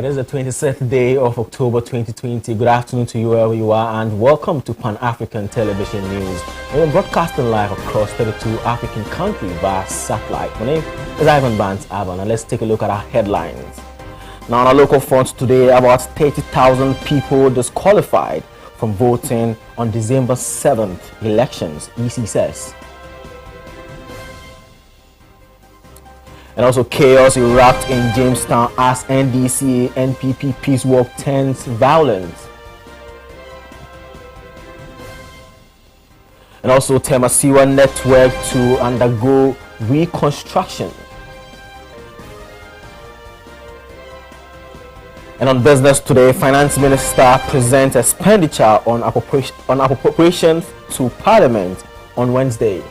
It is the 26th day of October 2020. Good afternoon to you wherever you are and welcome to Pan-African Television News. We are broadcasting live across 32 African countries via satellite. My name is Abban and let's take a look at our headlines. Now on our local front today, about 30,000 people disqualified from voting on December 7th elections, EC says. And also chaos erupts in Jamestown as NDC NPP peace walk turns violent. And also Temasiwa network to undergo reconstruction. And on business today, Finance Minister presents expenditure on appropriations to Parliament on Wednesday.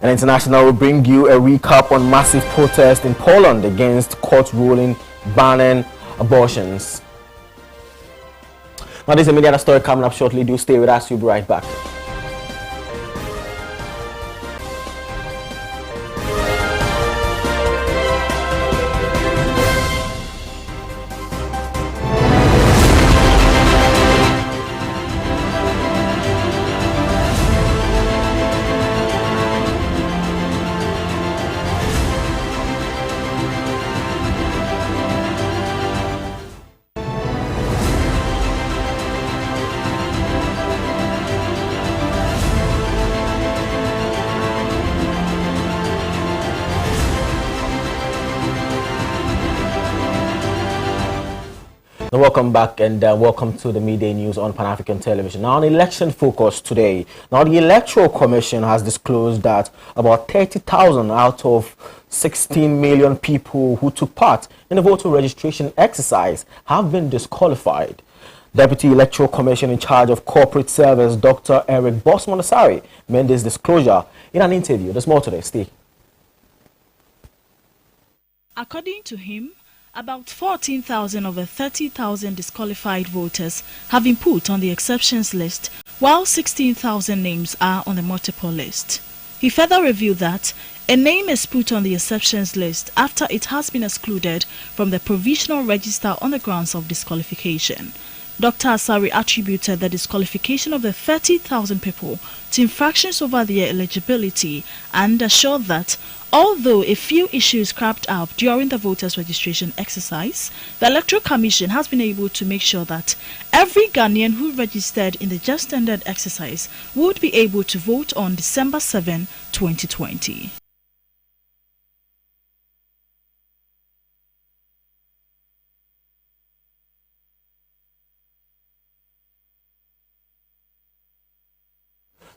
And International will bring you a recap on massive protest in Poland against court ruling banning abortions. Now, this is a media story coming up shortly. Do stay with us. We'll be right back. Welcome back and welcome to the midday news on Pan-African Television. Now, on election focus today. Now, the Electoral Commission has disclosed that about 30,000 out of 16 million people who took part in the voter registration exercise have been disqualified. Deputy Electoral Commission in charge of corporate service, Dr. Eric Bosmonasari, made this disclosure in an interview. There's more today. Steve. According to him, about 14,000 of the 30,000 disqualified voters have been put on the exceptions list, while 16,000 names are on the multiple list. He further revealed that a name is put on the exceptions list after it has been excluded from the provisional register on the grounds of disqualification. Dr. Asari attributed the disqualification of the 30,000 people to infractions over their eligibility and assured that although a few issues cropped up during the voters' registration exercise, the Electoral Commission has been able to make sure that every Ghanaian who registered in the just-ended exercise would be able to vote on December 7, 2020.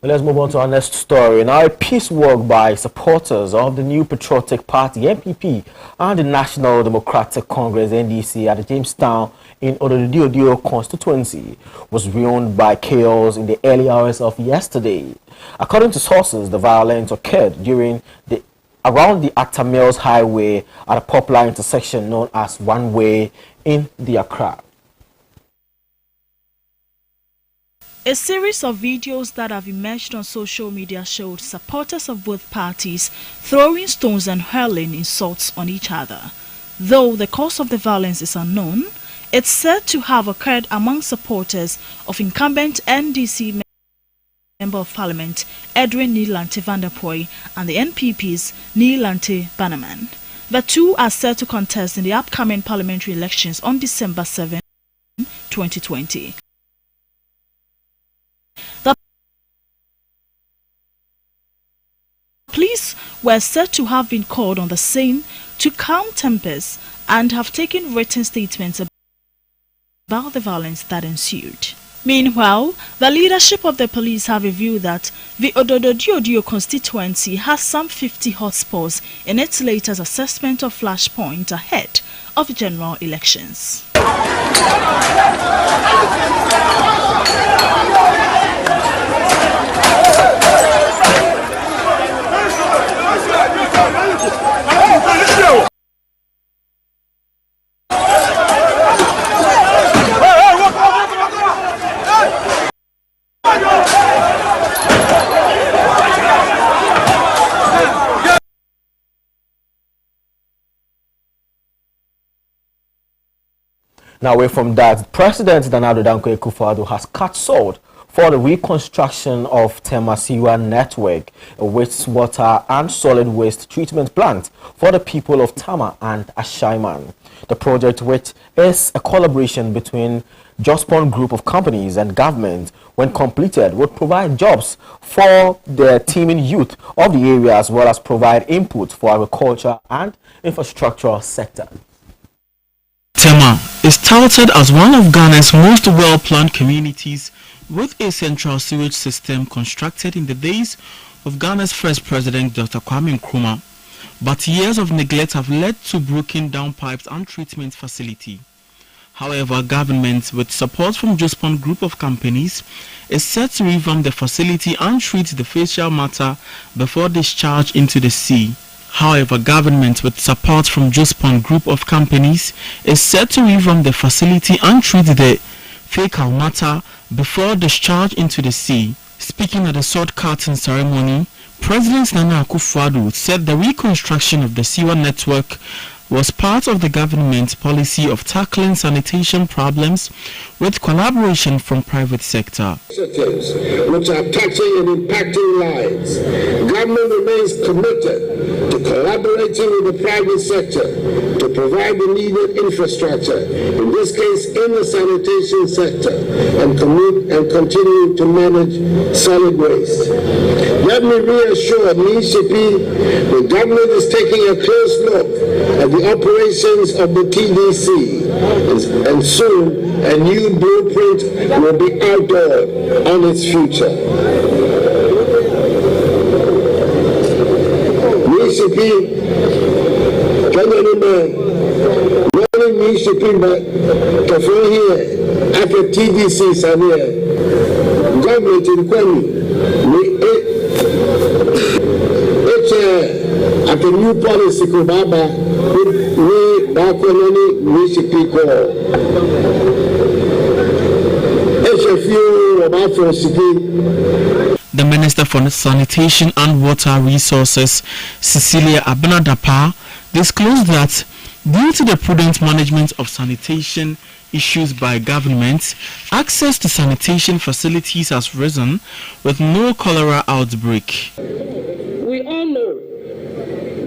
Let's move on to our next story. Now, a peace walk by supporters of the new Patriotic Party, NPP, and the National Democratic Congress, NDC, at the Jamestown in Ododio constituency was ruined by chaos in the early hours of yesterday. According to sources, the violence occurred around the Acta Mills Highway at a popular intersection known as One Way in the Accra. A series of videos that have emerged on social media showed supporters of both parties throwing stones and hurling insults on each other. Though the cause of the violence is unknown, it's said to have occurred among supporters of incumbent NDC Member of Parliament Edwin Nilante Vanderpoy and the NPP's Nilante Bannerman. The two are set to contest in the upcoming parliamentary elections on December 7, 2020. The police were said to have been called on the scene to calm tempers and have taken written statements about the violence that ensued. Meanwhile, the leadership of the police have revealed that the Ododio constituency has some 50 hotspots in its latest assessment of flashpoint ahead of general elections. Now, away from that, President Nana Addo Dankwa Akufo-Addo has cut salt for the reconstruction of Tema-Siwa network, a wastewater and solid waste treatment plant for the people of Tama and Ashaiman. The project, which is a collaboration between Jospon Group of companies and government, when completed, would provide jobs for the teeming youth of the area as well as provide input for agriculture and infrastructure sector. Tema is touted as one of Ghana's most well-planned communities with a central sewage system constructed in the days of Ghana's first president Dr. Kwame Nkrumah, but years of neglect have led to broken down pipes and treatment facility. However, government, with support from Jospon Group of companies, is set to revamp the facility and treat the facial matter before discharge into the sea. However, government, with support from Jospon Group of companies, is set to revamp the facility and treat the fecal matter before discharge into the sea. Speaking at the sword cutting ceremony, President Nana Akufo-Addo said the reconstruction of the sewer network was part of the government's policy of tackling sanitation problems with collaboration from private sector. Which are touching and impacting lives. Government remains committed to collaborating with the private sector to provide the needed infrastructure, in this case in the sanitation sector, and continue to manage solid waste. Let me reassure NICP, the government is taking a close look at the operations of the TDC, and soon a new blueprint will be outlined on its future. NICP, many NICP, but here after TDC is here, government in Kwame, at the new policy Kubaba, we back when any NICP call. The Minister for Sanitation and Water Resources, Cecilia Abban, disclosed that due to the prudent management of sanitation issues by government, access to sanitation facilities has risen with no cholera outbreak. We all know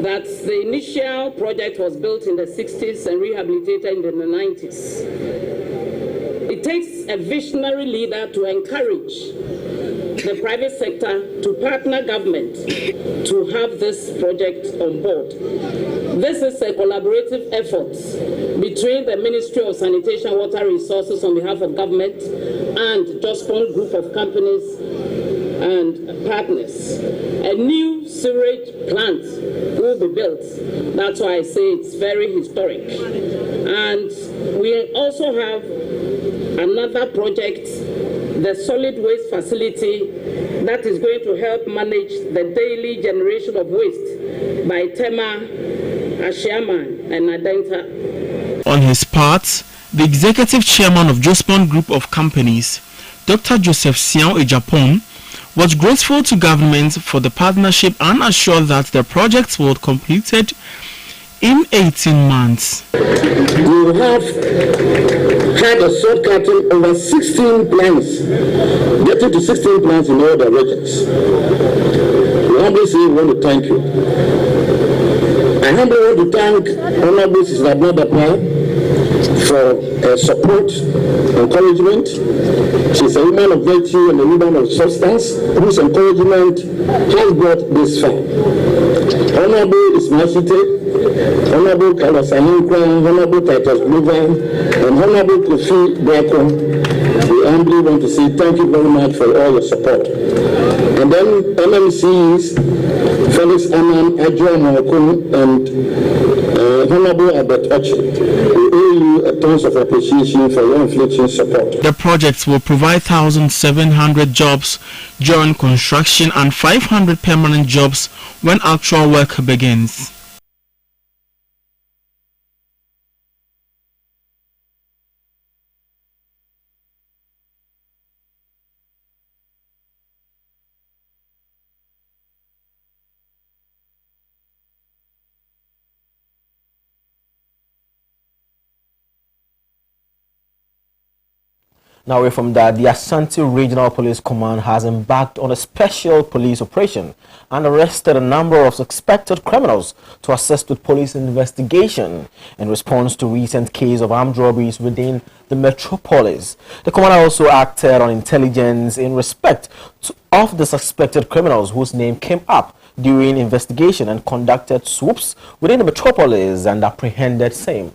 that the initial project was built in the 60s and rehabilitated in the 90s. It takes a visionary leader to encourage the private sector to partner government to have this project on board. This is a collaborative effort between the Ministry of Sanitation and Water Resources on behalf of government and Jospon Group of companies and partners. A new sewage plant will be built. That's why I say it's very historic. And we also have another project, the solid waste facility, that is going to help manage the daily generation of waste by Tema, Ashaiman, and Adenta. On his part, the executive chairman of Jospon Group of Companies, Dr. Joseph Sian Ejapon, was grateful to government for the partnership and assured that the project will be completed in 18 months. We have had a shortcutting over 16 plants, getting to 16 plants in all the regions. We humbly say we want to thank you. I humbly want to thank Honorable Sister Abban for support, encouragement. She's a woman of virtue and a woman of substance whose encouragement has brought this far. Honorable Ismail Site, Honorable Carlos Alinkwa, Honorable Titus Bluvan, and Honorable Kofi Brako, we humbly want to say thank you very much for all your support. And then MMCs, Felix Aman, Adjoa Mwakun, and Honorable Albert Ochi, we owe you tons of appreciation for your unflinching support. The projects will provide 1,700 jobs during construction and 500 permanent jobs when actual work begins. Now, away from that, the Ashanti Regional Police Command has embarked on a special police operation and arrested a number of suspected criminals to assist with police investigation in response to recent cases of armed robberies within the metropolis. The command also acted on intelligence in respect of the suspected criminals whose name came up during investigation and conducted swoops within the metropolis and apprehended same.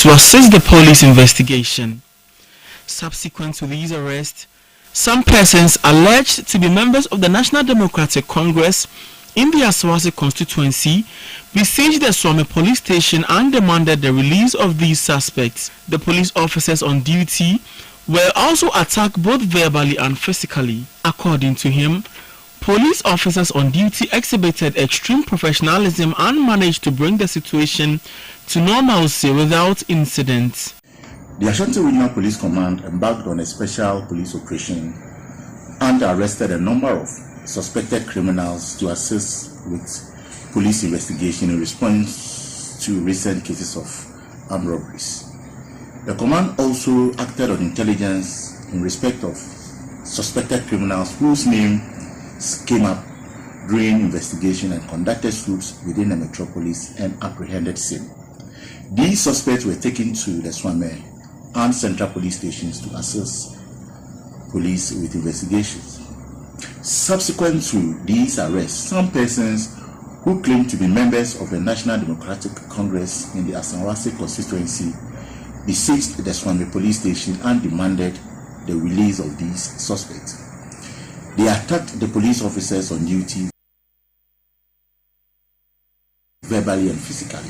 To assist the police investigation. Subsequent to these arrests, some persons alleged to be members of the National Democratic Congress in the Asawase constituency besieged the Swami police station and demanded the release of these suspects. The police officers on duty were also attacked both verbally and physically. According to him, police officers on duty exhibited extreme professionalism and managed to bring the situation to normalcy without incident. The Ashanti Regional Police Command embarked on a special police operation and arrested a number of suspected criminals to assist with police investigation in response to recent cases of armed robberies. The command also acted on intelligence in respect of suspected criminals whose names came up during investigation and conducted swoops within the metropolis and apprehended same. These suspects were taken to the Swame and Central police stations to assist police with investigations. Subsequent to these arrests, some persons who claimed to be members of the National Democratic Congress in the Asawase constituency besieged the Swame police station and demanded the release of these suspects. They attacked the police officers on duty verbally and physically.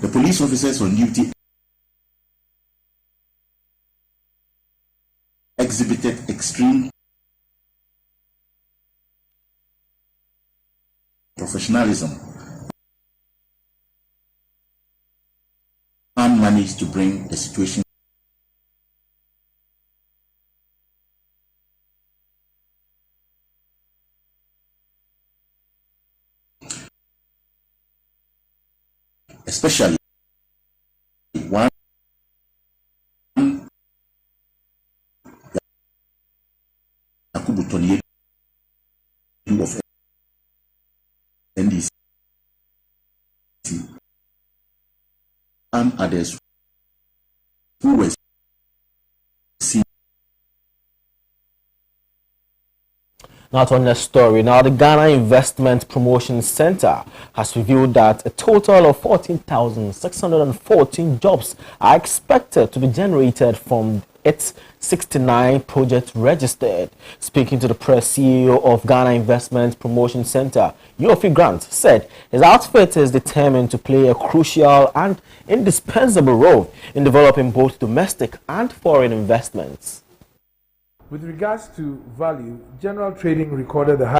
The police officers on duty exhibited extreme professionalism and managed to bring the situation especially one of NDC and others who were seen. Now to our next story. Now, the Ghana Investment Promotion Center has revealed that a total of 14,614 jobs are expected to be generated from its 69 projects registered. Speaking to the press, CEO of Ghana Investment Promotion Center, Yofi Grant, said his outfit is determined to play a crucial and indispensable role in developing both domestic and foreign investments. With regards to value, general trading recorded the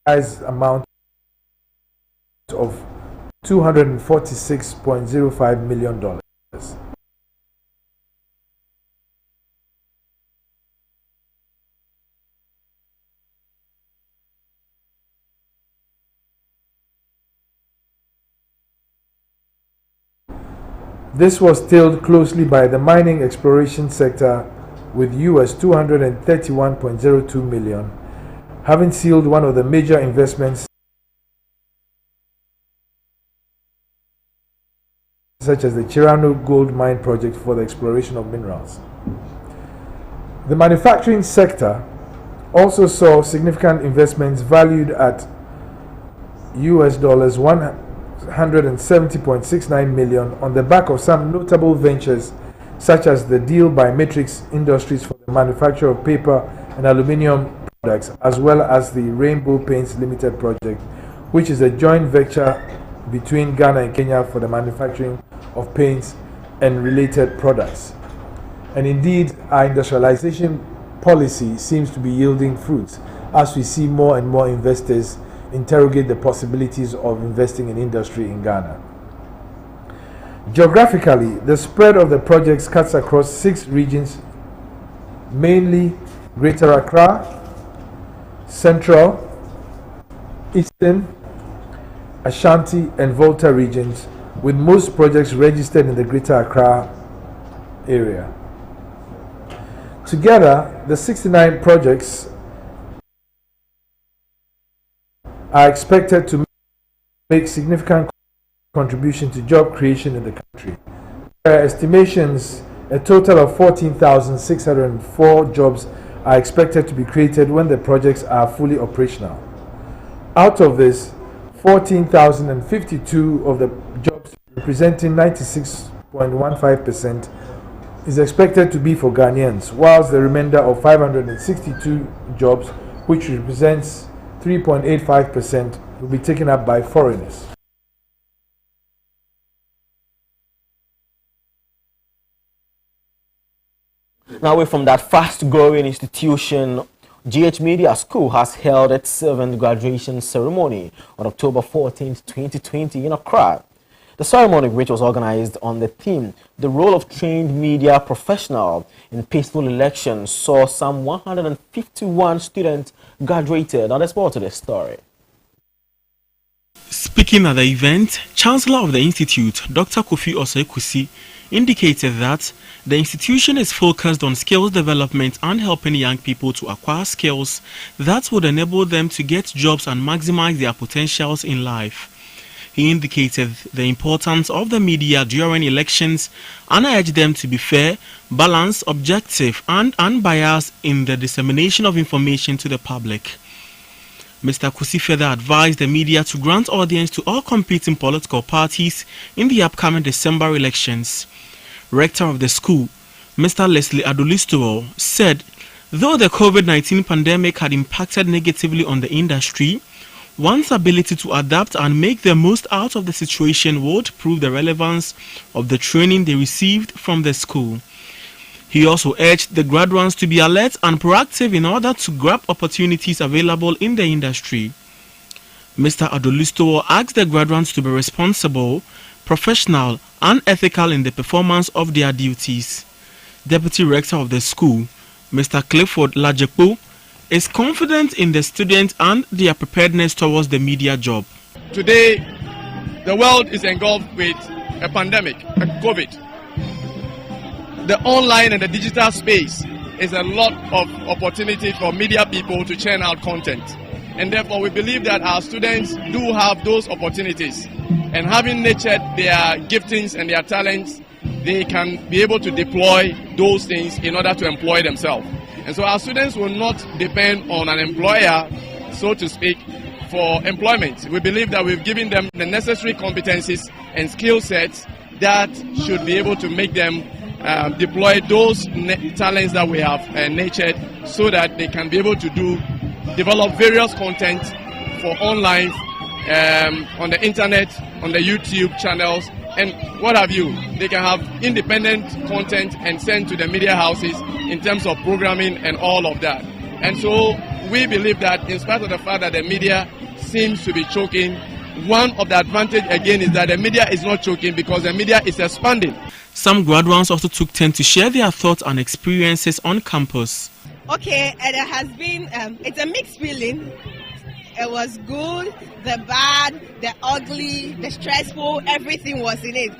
highest amount of $246.05 million. This was tailed closely by the mining exploration sector with US $231.02 million, having sealed one of the major investments such as the Chirano Gold Mine project for the exploration of minerals. The manufacturing sector also saw significant investments valued at US dollars $170.69 million on the back of some notable ventures such as the deal by Matrix Industries for the manufacture of paper and aluminium products, as well as the Rainbow Paints Limited project, which is a joint venture between Ghana and Kenya for the manufacturing of paints and related products. And indeed, our industrialization policy seems to be yielding fruits as we see more and more investors interrogate the possibilities of investing in industry in Ghana. Geographically, the spread of the projects cuts across 6 regions, mainly Greater Accra, Central, Eastern, Ashanti and Volta regions, with most projects registered in the Greater Accra area. Together, the 69 projects are expected to make significant contribution to job creation in the country. There are estimations a total of 14,604 jobs are expected to be created when the projects are fully operational. Out of this, 14,052 of the jobs, representing 96.15%, is expected to be for Ghanaians, whilst the remainder of 562 jobs, which represents 3.85%, will be taken up by foreigners. Now, away from that fast-growing institution, GH Media School has held its 7th graduation ceremony on October 14, 2020 in Accra. The ceremony, which was organized on the theme, the role of trained media professional in peaceful elections, saw some 151 students graduated. Now, let's more to this story. Speaking at the event, Chancellor of the Institute, Dr. Kofi Osei-Kusi, indicated that the institution is focused on skills development and helping young people to acquire skills that would enable them to get jobs and maximize their potentials in life. He indicated the importance of the media during elections and urged them to be fair, balanced, objective and unbiased in the dissemination of information to the public. Mr. Kusi further advised the media to grant audience to all competing political parties in the upcoming December elections. Rector of the school, Mr. Leslie Adolistowell, said, though the COVID-19 pandemic had impacted negatively on the industry, one's ability to adapt and make the most out of the situation would prove the relevance of the training they received from the school. He also urged the graduates to be alert and proactive in order to grab opportunities available in the industry. Mr. Adolistowell asked the graduates to be responsible, professional and ethical in the performance of their duties. Deputy Rector of the school, Mr. Clifford Lajepo, is confident in the students and their preparedness towards the media job. Today, the world is engulfed with a pandemic, a COVID. The online and the digital space is a lot of opportunity for media people to churn out content. And therefore, we believe that our students do have those opportunities. And having nurtured their giftings and their talents, they can be able to deploy those things in order to employ themselves. And so our students will not depend on an employer, so to speak, for employment. We believe that we've given them the necessary competencies and skill sets that should be able to make them deploy those talents that we have nurtured so that they can be able to develop various content for online, on the internet, on the YouTube channels, and what have you. They can have independent content and send to the media houses in terms of programming and all of that. And so we believe that in spite of the fact that the media seems to be choking, one of the advantage again is that the media is not choking because the media is expanding. Some graduates also took turn to share their thoughts and experiences on campus. Okay, and it has been, it's a mixed feeling. It was good, the bad, the ugly, the stressful, everything was in it.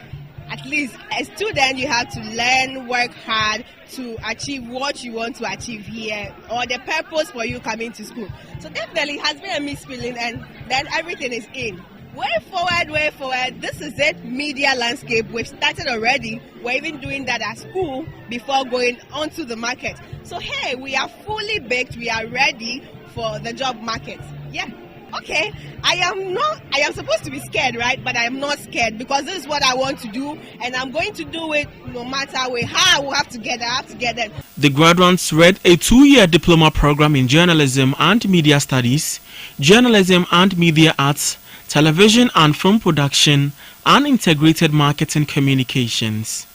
At least as a student, you have to learn, work hard to achieve what you want to achieve here or the purpose for you coming to school. So definitely it has been a mixed feeling, and then everything is in. Way forward, this is it, media landscape. We've started already. We're even doing that at school before going onto the market. So hey, we are fully baked, we are ready for the job market. Yeah. Okay, I am supposed to be scared, right? But I am not scared because this is what I want to do and I'm going to do it no matter how I will have to get it. The graduates read a 2-year diploma program in journalism and media studies, journalism and media arts, television and film production, and integrated marketing communications.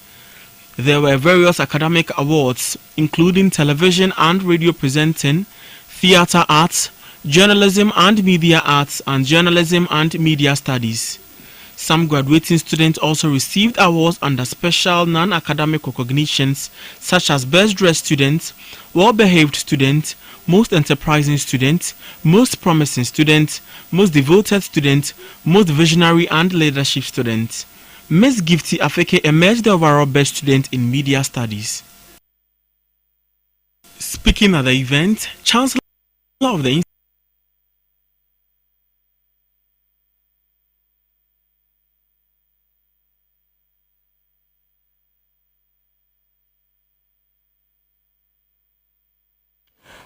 There were various academic awards, including television and radio presenting, theater arts, journalism and media arts, and journalism and media studies. Some graduating students also received awards under special non-academic recognitions such as Best Dressed Student, Well-Behaved Student, Most Enterprising Student, Most Promising Student, Most Devoted Student, Most Visionary and Leadership Student. Ms. Gifty Afeke emerged the overall Best Student in Media Studies. Speaking at the event, Chancellor of the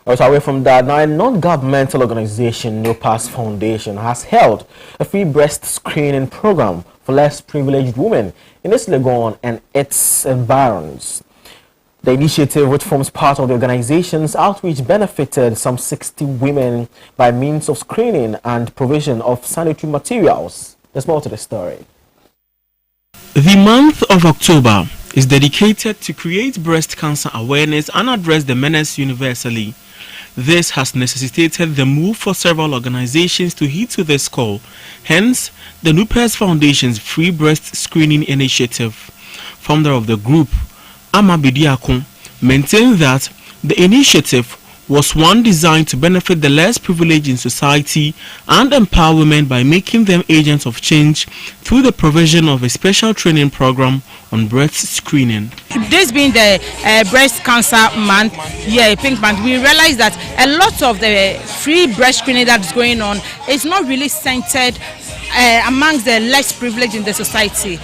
Also, away from that, now a non-governmental organization, No Pass Foundation, has held a free breast screening program for less privileged women in East Legon and its environs. The initiative, which forms part of the organization's outreach, benefited some 60 women by means of screening and provision of sanitary materials. There's more to the story. The month of October is dedicated to create breast cancer awareness and address the menace universally. This has necessitated the move for several organizations to heed to this call. Hence, the NUPES Foundation's Free Breast Screening Initiative. Founder of the group, Ama Bidiakun, maintained that the initiative was one designed to benefit the less privileged in society and empower women by making them agents of change through the provision of a special training program on breast screening. This being the breast cancer month, pink month, we realize that a lot of the free breast screening that's going on is not really centered amongst the less privileged in the society.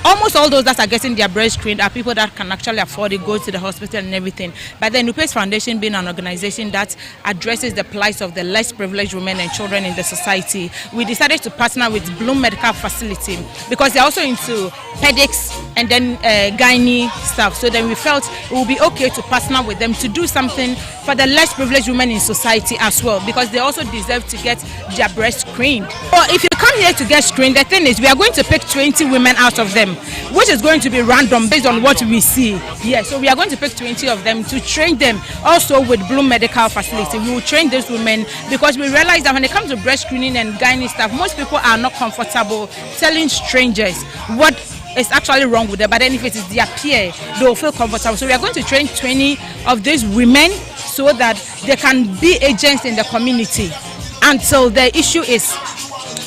Almost all those that are getting their breast screened are people that can actually afford it, go to the hospital and everything. But the NUPES Foundation being an organization that addresses the plight of the less privileged women and children in the society, we decided to partner with Bloom Medical Facility because they're also into pedics and then gynae stuff. So then we felt it would be okay to partner with them to do something for the less privileged women in society as well, because they also deserve to get their breast screened. So if you come here to get screened, the thing is we are going to pick 20 women out of them, which is going to be random based on what we see. Yes, so we are going to pick 20 of them to train them. Also with Bloom Medical Facility, we will train these women because we realize that when it comes to breast screening and gynae stuff, most people are not comfortable telling strangers what is actually wrong with them. But then if it is their peer, they will feel comfortable. So we are going to train 20 of these women so that they can be agents in the community until the issue is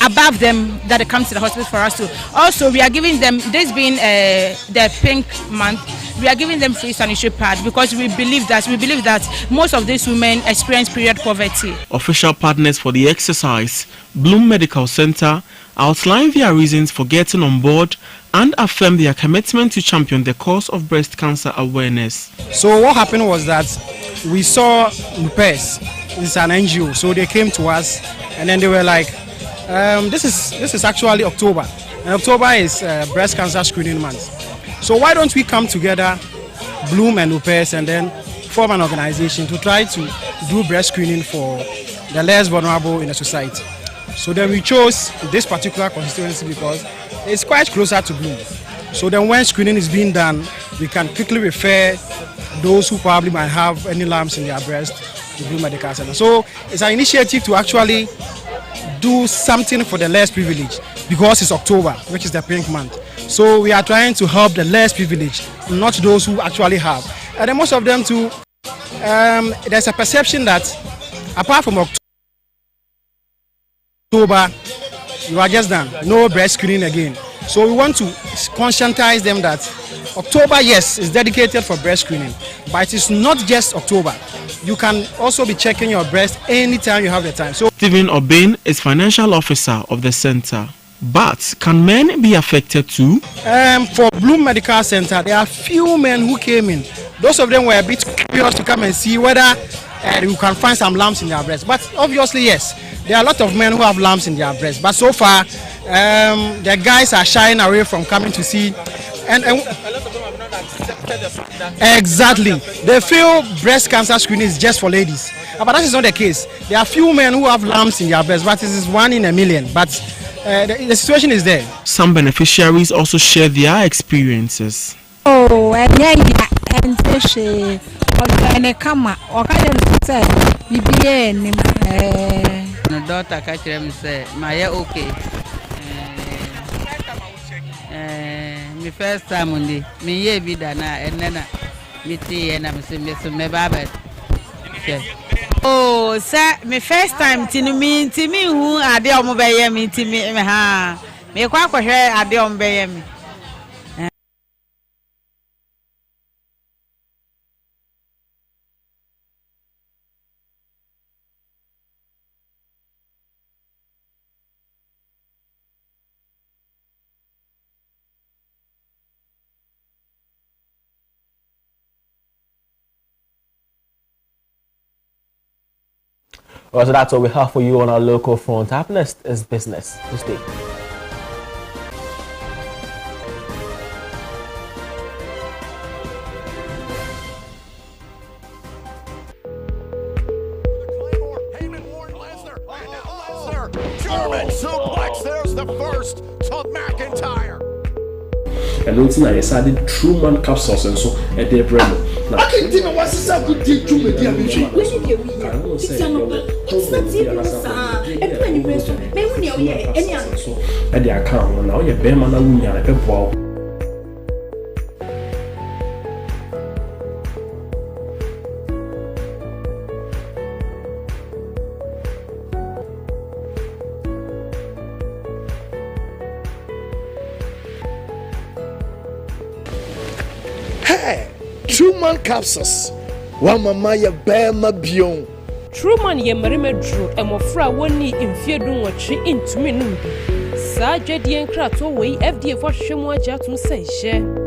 above them that it comes to the hospital for us to. Also, we are giving them, this being the pink month, we are giving them free sanitary pads because we believe that most of these women experience period poverty. Official partners for the exercise, Bloom Medical Center, outlined their reasons for getting on board and affirmed their commitment to champion the cause of breast cancer awareness. So what happened was that we saw NUPES, it's an NGO, so they came to us and then they were like, this is actually October, and October is breast cancer screening month. So why don't we come together, Bloom and NUPES, and then form an organization to try to do breast screening for the less vulnerable in the society. So then we chose this particular constituency because it's quite closer to Bloom. So then when screening is being done, we can quickly refer those who probably might have any lumps in their breast to Bloom Medical Center. So it's an initiative to actually do something for the less privileged because it's October, which is the pink month. So we are trying to help the less privileged, not those who actually have. And then most of them too, there's a perception that apart from October, you are just done, no breast screening again. So we want to conscientize them that October, yes, is dedicated for breast screening, but it is not just October. You can also be checking your breast anytime you have the time. So Stephen Abban is financial officer of the center. But can men be affected too? For Bloom Medical Center, there are few men who came in. Those of them were a bit curious to come and see whether you can find some lumps in their breast. But obviously, yes, there are a lot of men who have lumps in their breast. But so far, the guys are shying away from coming to see. And a lot of them have not accepted the fact that exactly. They feel breast cancer screening is just for ladies. But that is not the case. There are few men who have lumps in their breast, but this is 1 in a million. But the situation is there. Some beneficiaries also share their experiences. Oh, and she come or say, daughter catch them say, my okay. My first time on the me ye be dana and then me tea and I'm saying me baba. Oh, sir, my first time to me who are the omobey me to me ha. Me kwa kwa here are the omobey me. Well, so that's all we have for you on our local front. Up next is business. Stay. German suplex. There's the first to McIntyre. And don't think I decided Truman capsules and so at their brand. I can't think of what's a good deal to me, dear Michi. I will say, at the account now, you're better man than a ball. Truman capsules. One mama ya bear ma bion. Truman ye marima drew and mofra woni in fear dun watch into me numbi. Sa Jadian Krato way FDA for Shimwa Jatum say share.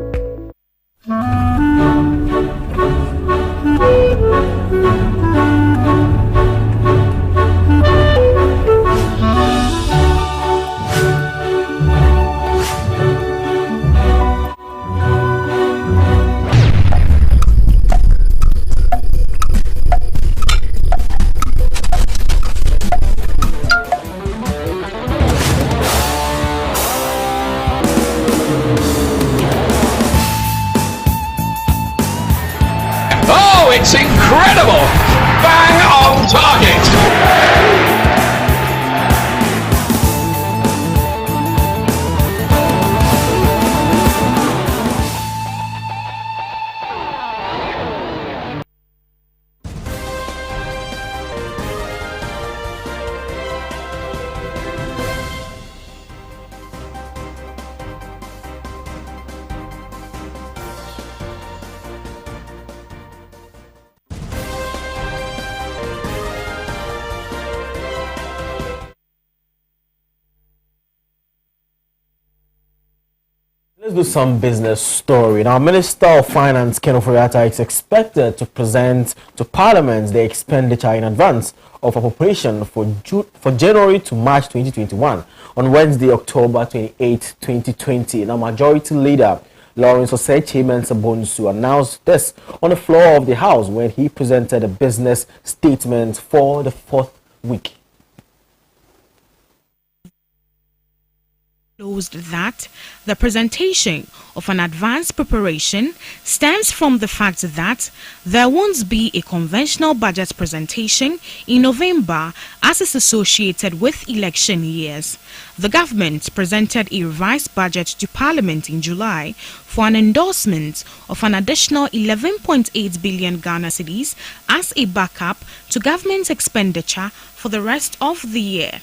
It's incredible! Bang on target! Let's do some business story. Now, Minister of Finance Ken Ofori-Atta is expected to present to Parliament the expenditure in advance of appropriation for January to March 2021 on Wednesday, October 28, 2020. Now, Majority Leader Lawrence Osei-Kyei-Mensah-Bonsu announced this on the floor of the House when he presented a business statement for the fourth week. That the presentation of an advanced preparation stems from the fact that there won't be a conventional budget presentation in November as is associated with election years. The government presented a revised budget to Parliament in July for an endorsement of an additional 11.8 billion Ghana cedis as a backup to government expenditure for the rest of the year.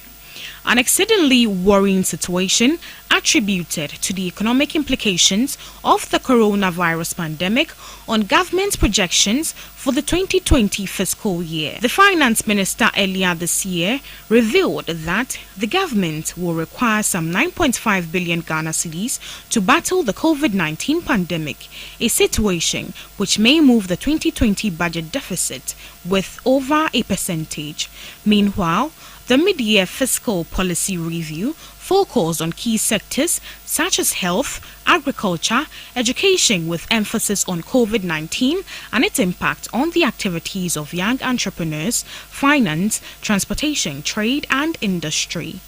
An exceedingly worrying situation attributed to the economic implications of the coronavirus pandemic on government projections for the 2020 fiscal year. The finance minister earlier this year revealed that the government will require some 9.5 billion Ghana cedis to battle the COVID-19 pandemic, a situation which may move the 2020 budget deficit with over a percentage. Meanwhile, the mid-year fiscal policy review focused on key sectors such as health, agriculture, education with emphasis on COVID-19 and its impact on the activities of young entrepreneurs, finance, transportation, trade and industry.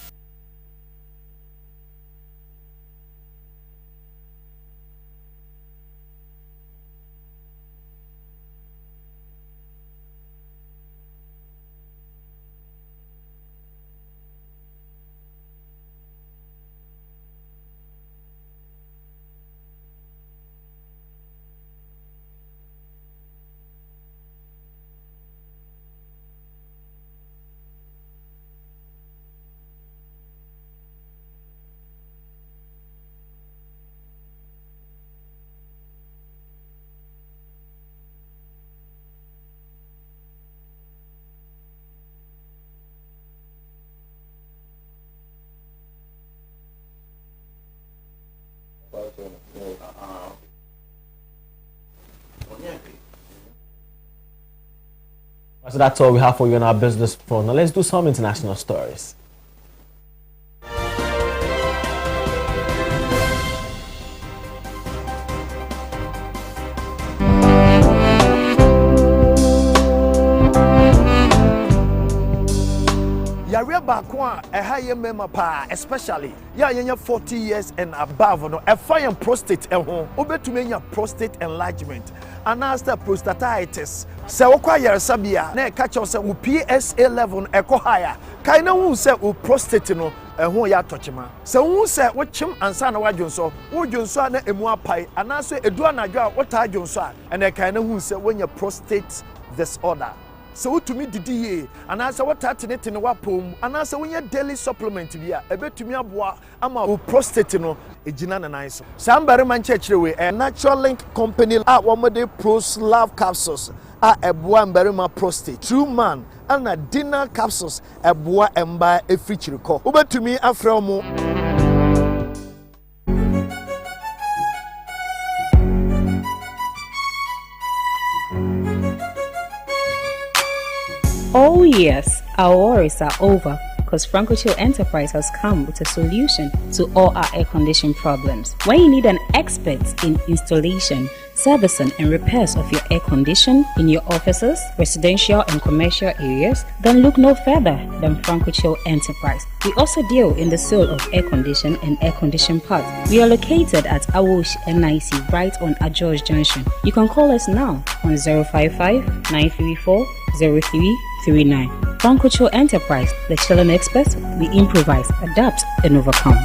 So that's all we have for you on our business front. Now let's do some international stories. Yare bakwa eha mema pa especially ya yenya 40 years and above no efa prostate ehho obetumi nya prostate enlargement anasta prostatitis se wokwa yaresabia na catch us wo PSA level eko higher kaina hu se wo prostate no ehho ya tochema se hu se wo chim ansa na wadwonso wo dwonso na emu apai anaso edu anadwo a wota dwonso a ene kaina hu se wonya prostate disorder. So to me didi ye anasa wata tene wapom anasa wonya daily supplement bia ebetumi aboa ama o prostate no ejina na nan so sambare man chechire we a natural link company a womode pros love capsules a eboa mbarema prostate true man ana dinner capsules eboa emba efichiriko obetumi afra mo. Oh yes, our worries are over because Francochill Enterprise has come with a solution to all our air conditioning problems. When you need an expert in installation, servicing and repairs of your air condition in your offices, residential and commercial areas, then look no further than Francochill Enterprise. We also deal in the sale of air condition and air condition parts. We are located at Awosh NIC right on Ajoj Junction. You can call us now on 055-934-0339. Francochill Enterprise, the chilling experts, we improvise, adapt and overcome.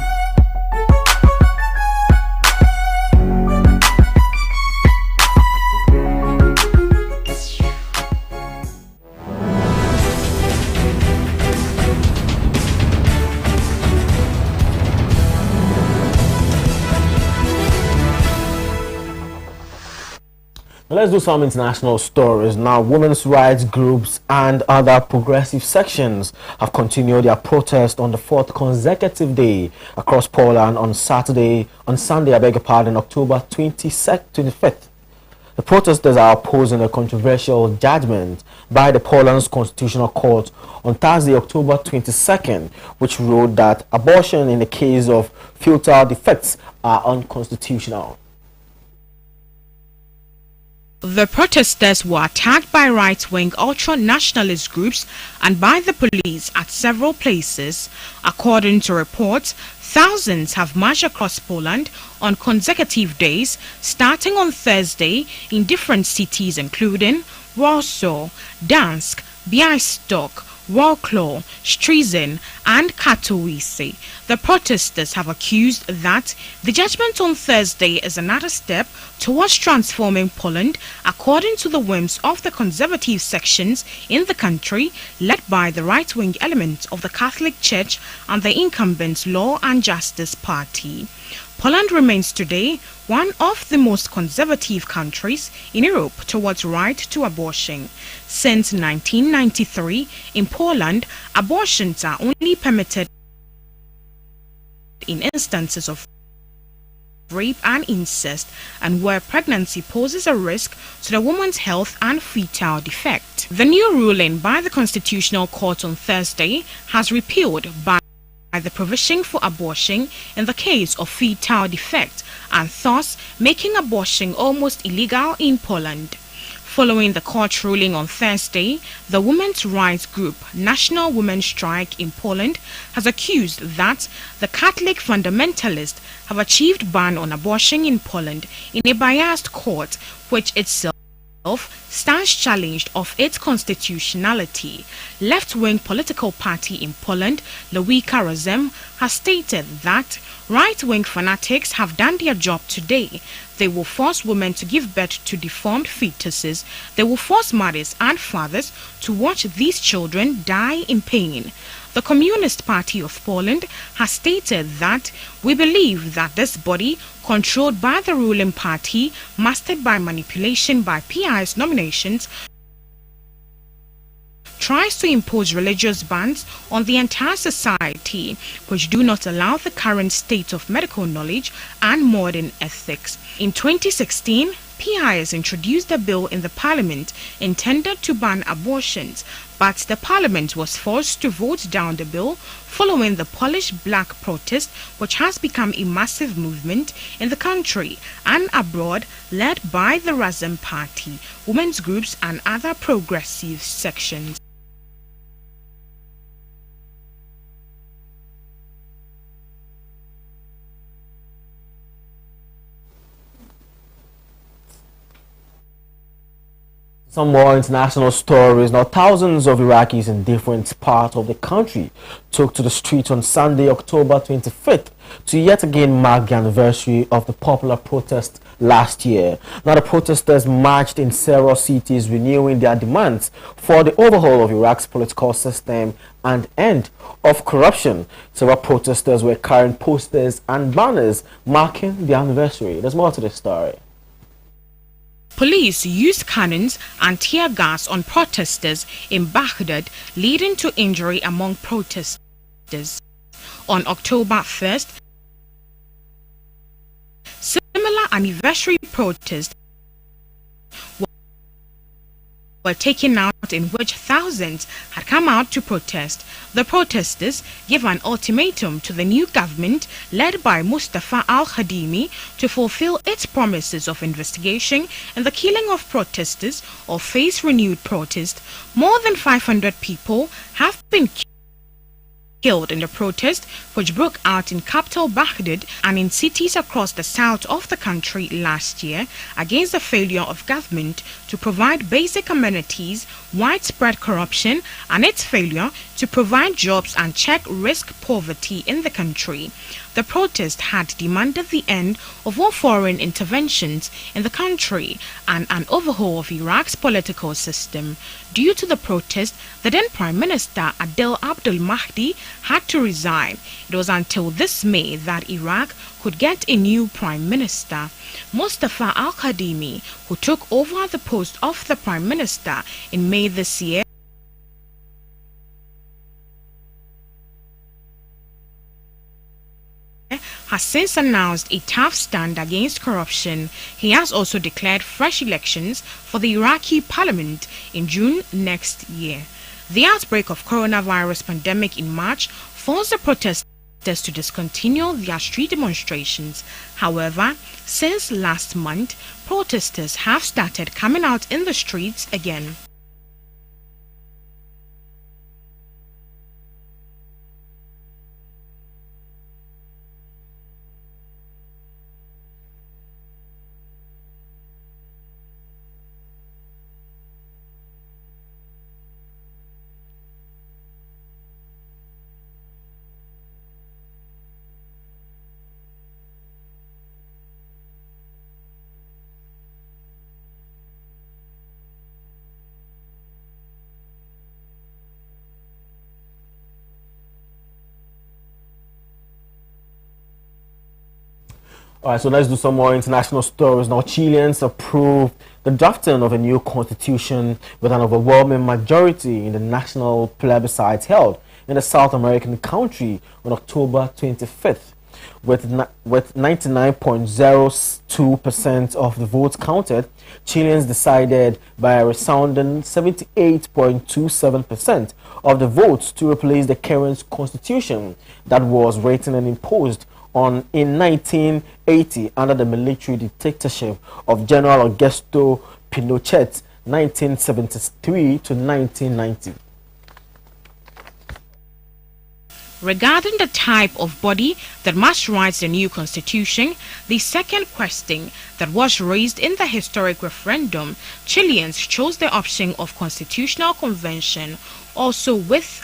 Let's do some international stories now. Women's rights groups and other progressive sections have continued their protest on the fourth consecutive day across Poland on Sunday, October 25th. The protesters are opposing a controversial judgment by the Poland's Constitutional Court on Thursday, October 22nd, which ruled that abortion in the case of fetal defects are unconstitutional. The protesters were attacked by right-wing ultra-nationalist groups and by the police at several places. According to reports, thousands have marched across Poland on consecutive days, starting on Thursday in different cities including Warsaw, Gdańsk, Białystok, Wrocław, Szczecin and Katowice. The protesters have accused that the judgment on Thursday is another step towards transforming Poland according to the whims of the conservative sections in the country led by the right-wing elements of the Catholic Church and the incumbent Law and Justice Party. Poland remains today one of the most conservative countries in Europe towards right to abortion. Since 1993, in Poland, abortions are only permitted in instances of rape and incest and where pregnancy poses a risk to the woman's health and fetal defect. The new ruling by the Constitutional Court on Thursday has repealed by the provision for abortion in the case of fetal defect and thus making abortion almost illegal in Poland. Following the court ruling on Thursday, the women's rights group National Women's Strike in Poland has accused that the Catholic fundamentalists have achieved ban on abortion in Poland in a biased court which itself stands challenged of its constitutionality. Left-wing political party in Poland, Lewica Razem, has stated that right-wing fanatics have done their job today. They will force women to give birth to deformed fetuses. They will force mothers and fathers to watch these children die in pain. The Communist Party of Poland has stated that we believe that this body, controlled by the ruling party, mastered by manipulation by PI's nominations, tries to impose religious bans on the entire society, which do not allow the current state of medical knowledge and modern ethics. In 2016, PIS introduced a bill in the parliament intended to ban abortions, but the parliament was forced to vote down the bill following the Polish Black protest, which has become a massive movement in the country and abroad, led by the Razem Party, women's groups and other progressive sections. Some more international stories. Now, thousands of Iraqis in different parts of the country took to the streets on Sunday, October 25th, to yet again mark the anniversary of the popular protest last year. Now, the protesters marched in several cities, renewing their demands for the overhaul of Iraq's political system and end of corruption. Several protesters were carrying posters and banners marking the anniversary. There's more to this story. Police used cannons and tear gas on protesters in Baghdad, leading to injury among protesters. On October 1st, similar anniversary protests were taken out in which thousands had come out to protest. The protesters gave an ultimatum to the new government led by Mustafa al-Khadimi to fulfill its promises of investigation in the killing of protesters or face renewed protest. More than 500 people have been killed in the protest, which broke out in capital Baghdad and in cities across the south of the country last year, against the failure of government to provide basic amenities, widespread corruption, and its failure to provide jobs and check risk poverty in the country. The protest had demanded the end of all foreign interventions in the country and an overhaul of Iraq's political system. Due to the protest, the then Prime Minister Adel Abdul Mahdi had to resign. It was until this May that Iraq could get a new Prime Minister. Mustafa al-Khadimi, who took over the post of the Prime Minister in May this year, has since announced a tough stand against corruption. He has also declared fresh elections for the Iraqi parliament in June next year. The outbreak of coronavirus pandemic in March forced the protesters to discontinue their street demonstrations. However, since last month, protesters have started coming out in the streets again. All right, so let's do some more international stories. Now, Chileans approved the drafting of a new constitution with an overwhelming majority in the national plebiscite held in the South American country on October 25th. With 99.02% of the votes counted, Chileans decided by a resounding 78.27% of the votes to replace the current constitution that was written and imposed in 1980 under the military dictatorship of General Augusto Pinochet, 1973 to 1990. Regarding the type of body that must write the new constitution, the second question that was raised in the historic referendum, Chileans chose the option of constitutional convention, also with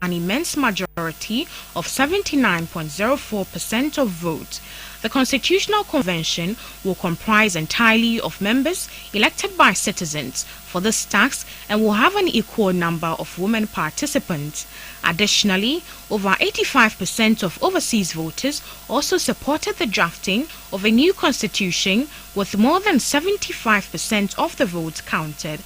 an immense majority of 79.04% of votes. The Constitutional Convention will comprise entirely of members elected by citizens for this task and will have an equal number of women participants. Additionally, over 85% of overseas voters also supported the drafting of a new constitution, with more than 75% of the votes counted.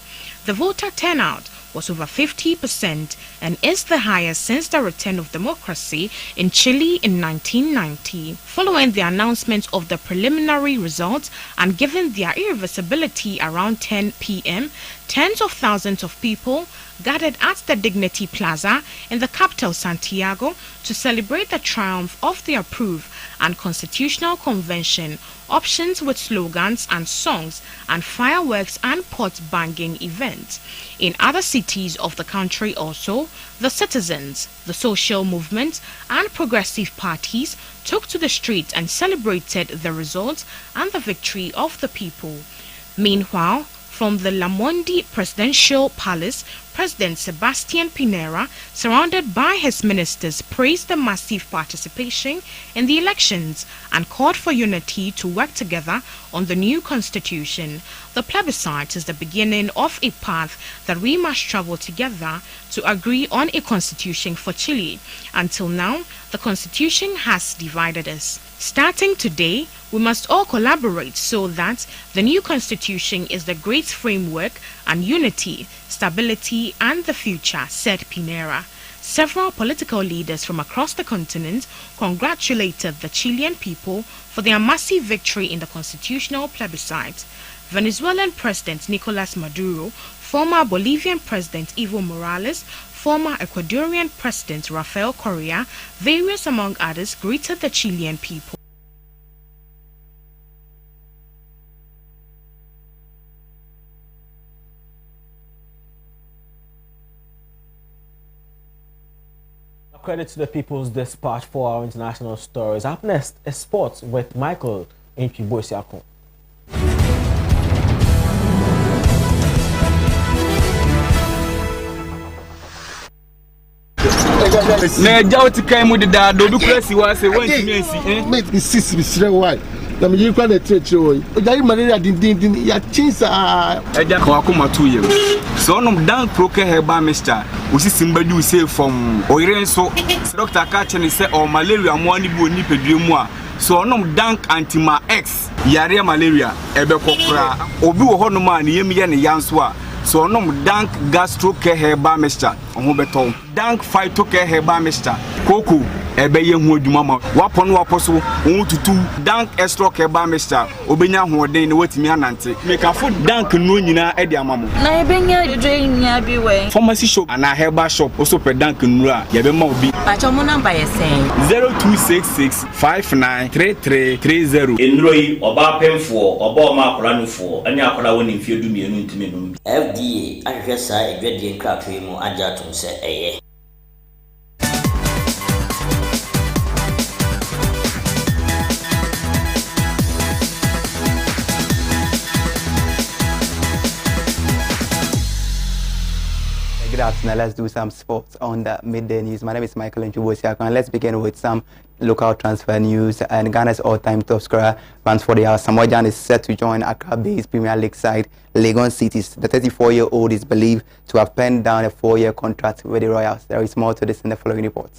The voter turnout was over 50% and is the highest since the return of democracy in Chile in 1990. Following the announcement of the preliminary results and given their irreversibility around 10 p.m., tens of thousands of people gathered at the Dignity Plaza in the capital Santiago to celebrate the triumph of the Approve and Constitutional Convention options with slogans and songs and fireworks and pot-banging events. In other cities of the country also, the citizens, the social movement and progressive parties took to the streets and celebrated the results and the victory of the people. Meanwhile, from the La Monde Presidential Palace, President Sebastián Pinera, surrounded by his ministers, praised the massive participation in the elections and called for unity to work together on the new constitution. The plebiscite is the beginning of a path that we must travel together to agree on a constitution for Chile. Until now, the constitution has divided us. Starting today, we must all collaborate so that the new constitution is the great framework and unity, stability and the future, said Pinera. Several political leaders from across the continent congratulated the Chilean people for their massive victory in the constitutional plebiscite. Venezuelan President Nicolás Maduro, former Bolivian President Evo Morales, former Ecuadorian President Rafael Correa, various among others, greeted the Chilean people. Credit to the People's Dispatch for our international stories. Up next is sports with Michael Nchibosiako. Na jauti kai mu da do klasi wa se wanti mensi mate mi sis mi sire why na me yikwa na tretre wo ojari malaria din ya chinsa eja kwa kuma tuye so no dan proke heba mister osisi mbadu se from oyire so doctor ka chene se o malaria mo ani bi oni pedue mu a so no dank antima x yare malaria ebe kokura obi wo ho no ma ne yemi ye ne yanso a so no dank gastro care herbal mixture oho beto dank phyto care herbal mixture koko ebe ye hu adwuma ma wapon waposo tutu dank extra care herbal mixture obenya hoden ne watimi anante make afo dank no nyina e de amamo na ebenya dwe nya bi we pharmacy shop and a herbal shop also per dank nura ye be ma obi acho mo number ye say 0266593330 enroi oba pemfo oba ma akora nufo ani akora woni mfie du mienu ntime no FDA ahwehwe saa edwadie nkratwe mu agya atom se eye. Good afternoon. Let's do some sports on the midday news. My name is Michael Nchibosiako, and let's begin with some local transfer news. And Ghana's all-time top scorer, runs for the hour, Samuel Jan, is set to join Accra-based Premier League side Legon Cities. The 34-year-old is believed to have penned down a 4-year contract with the Royals. There is more to this in the following report.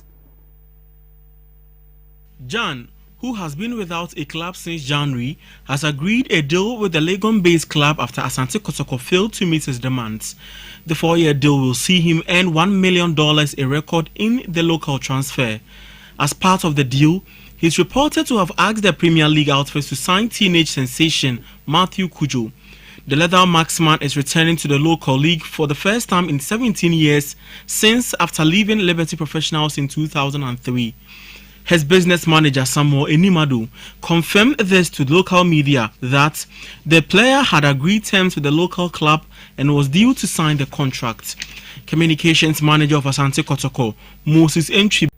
Jan, who has been without a club since January, has agreed a deal with the Legon-based club after Asante Kotoko failed to meet his demands. The 4-year deal will see him earn $1 million, a record in the local transfer. As part of the deal, he's reported to have asked the Premier League outfits to sign teenage sensation Matthew Kujo. The leather marksman is returning to the local league for the first time in 17 years since after leaving Liberty Professionals in 2003. His business manager Samuel Enimadu confirmed this to local media that the player had agreed terms with the local club and was due to sign the contract. Communications manager of Asante Kotoko, Moses Entry.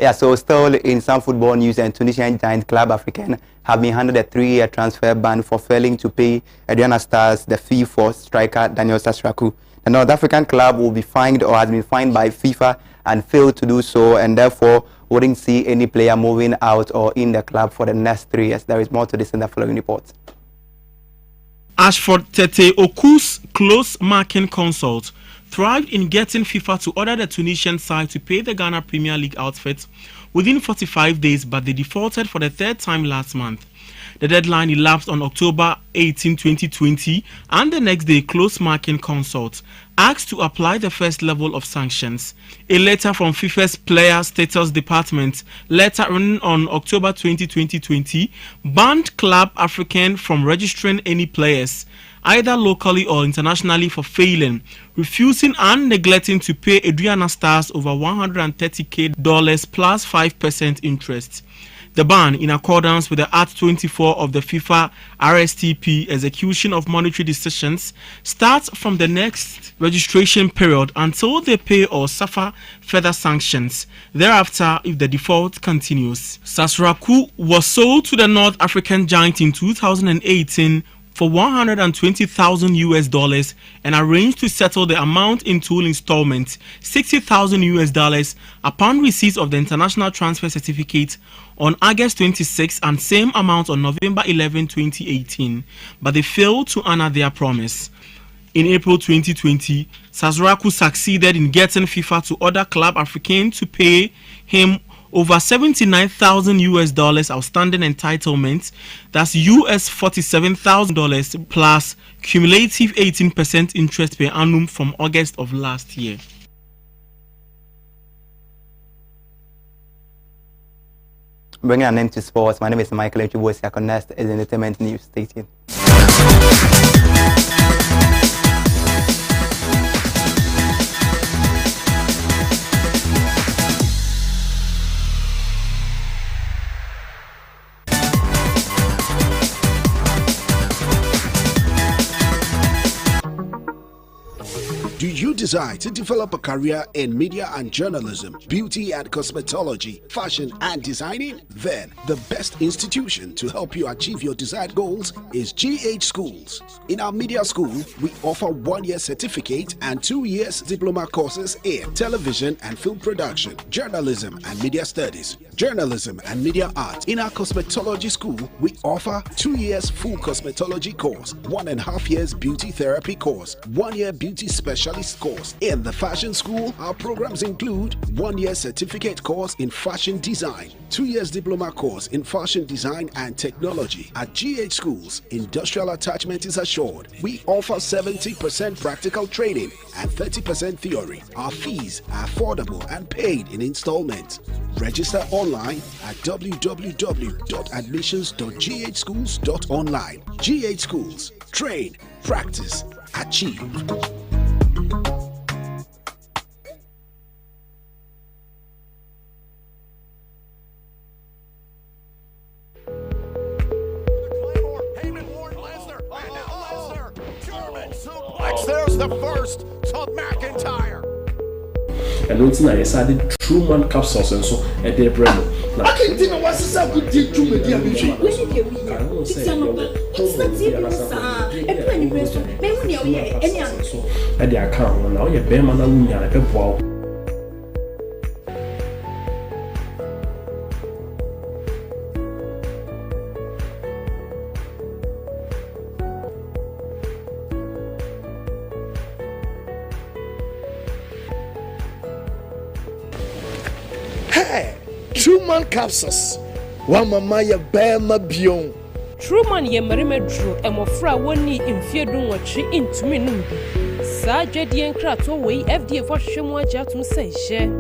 Yeah, so still in some football news, and Tunisian giant Club Africain have been handed a 3-year transfer ban for failing to pay Adriana Stars the fee for striker Daniel Sasraku. The North African club will be fined or has been fined by FIFA and failed to do so, and therefore wouldn't see any player moving out or in the club for the next 3 years. There is more to this in the following report. Ashford Tete Oku's close marking consult thrived in getting FIFA to order the Tunisian side to pay the Ghana Premier League outfit within 45 days, but they defaulted for the third time last month. The deadline elapsed on October 18, 2020, and the next day, close marking consult asked to apply the first level of sanctions. A letter from FIFA's Player Status Department, later written on October 20, 2020, banned Club Africain from registering any players, either locally or internationally, for failing, refusing and neglecting to pay Adriana Stars over $130,000 plus 5% interest. The ban, in accordance with the Act 24 of the FIFA RSTP execution of monetary decisions, starts from the next registration period until they pay or suffer further sanctions. Thereafter, if the default continues. Sasraku was sold to the North African giant in 2018 for $120,000 and arranged to settle the amount in 2 installments, $60,000 upon receipt of the international transfer certificate on August 26 and same amount on November 11, 2018, but they failed to honor their promise. In April 2020, Sasraku succeeded in getting FIFA to order Club Africain to pay him over $79,000 outstanding entitlements, that's $47,000 plus cumulative 18% interest per annum from August of last year. Bringing an end to sports, my name is Michael Chubosi. Next is entertainment news. Stay tuned. Do you desire to develop a career in media and journalism, beauty and cosmetology, fashion and designing? Then the best institution to help you achieve your desired goals is GH Schools. In our media school, we offer 1-year certificate and 2 years diploma courses in television and film production, journalism and media studies, journalism and media art. In our cosmetology school, we offer 2 years full cosmetology course, 1.5 years beauty therapy course, 1 year beauty specialist course. In the fashion school, our programs include 1 year certificate course in fashion design, 2 years diploma course in fashion design and technology. At GH Schools, industrial attachment is assured. We offer 70% practical training and 30% theory. Our fees are affordable and paid in installments. Register online at www.admissions.ghschools.online. GH Schools. Train, practice, achieve. There's the first to McIntyre. And don't know, I decided Truman capsules and so at their brand. I think you know what's a good deal to me, dear Mitchell. And the account now, you're better than me, and a wow. Truman capsules. One mama ya bema bion. Truman ye marime dro emofra woni imfie dunwotwe intumi num bi. Sa dwadie nkrato wei FDA for hwehwemu agya tum sai hye.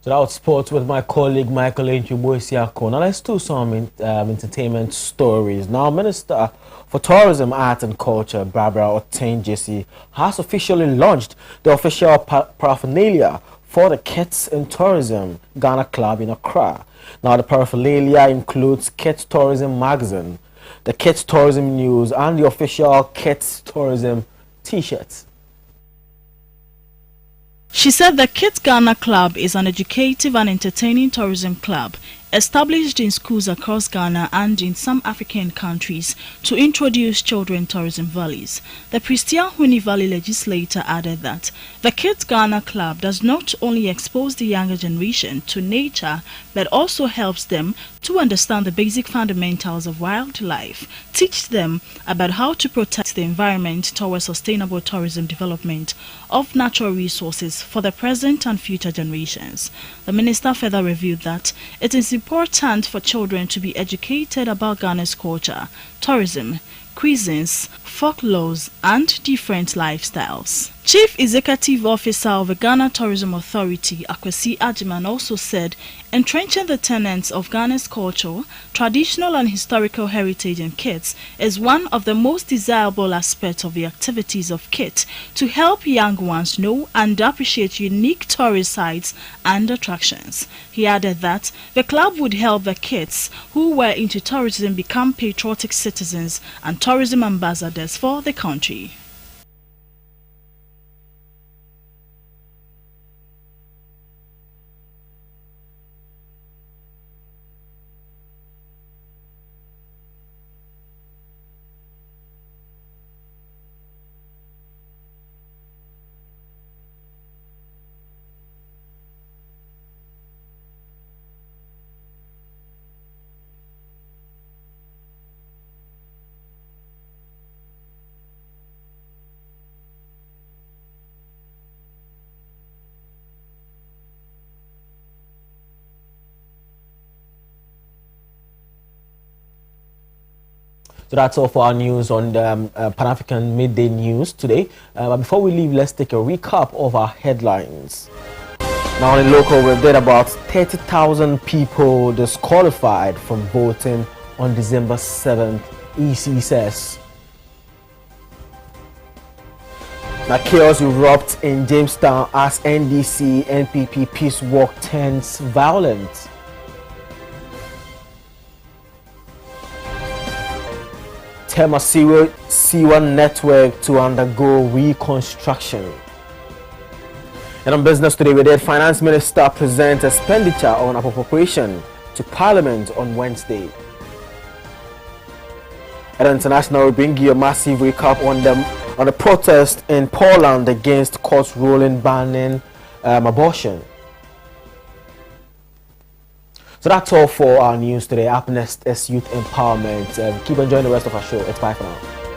So that was sports with my colleague Michael Nchubuesiako. Now let's do some entertainment stories. Now, Minister for Tourism, Art and Culture, Barbara Otenjesi, has officially launched the official paraphernalia for the Kids in Tourism Ghana Club in Accra. Now, the paraphernalia includes Kids Tourism Magazine, the Kids Tourism News, and the official Kids Tourism T-shirts. She said the Kids Ghana Club is an educative and entertaining tourism club established in schools across Ghana and in some African countries to introduce children tourism valleys. The Pristia Huni Valley legislator added that the Kids Ghana Club does not only expose the younger generation to nature but also helps them to understand the basic fundamentals of wildlife, teach them about how to protect the environment towards sustainable tourism development of natural resources for the present and future generations. The minister further revealed that it is important for children to be educated about Ghana's culture, tourism, cuisines, folklores, and different lifestyles. Chief Executive Officer of the Ghana Tourism Authority, Akwesi Ajiman, also said entrenching the tenets of Ghana's culture, traditional and historical heritage in KITS is one of the most desirable aspects of the activities of KIT to help young ones know and appreciate unique tourist sites and attractions. He added that the club would help the kids who were into tourism become patriotic citizens and tourism ambassadors for the country. So that's all for our news on the Pan-African Midday News today. But before we leave, let's take a recap of our headlines. Now in local, we've got about 30,000 people disqualified from voting on December 7th, EC says. Now chaos erupts in Jamestown as NDC NPP peace walk turns violent. Tema Sewer network to undergo reconstruction. And on business today, we did Finance Minister present expenditure on appropriation to Parliament on Wednesday. At international, we bring you a massive recap on the protest in Poland against court ruling banning abortion. So that's all for our news today. Up next is youth empowerment. Keep enjoying the rest of our show. It's bye for now.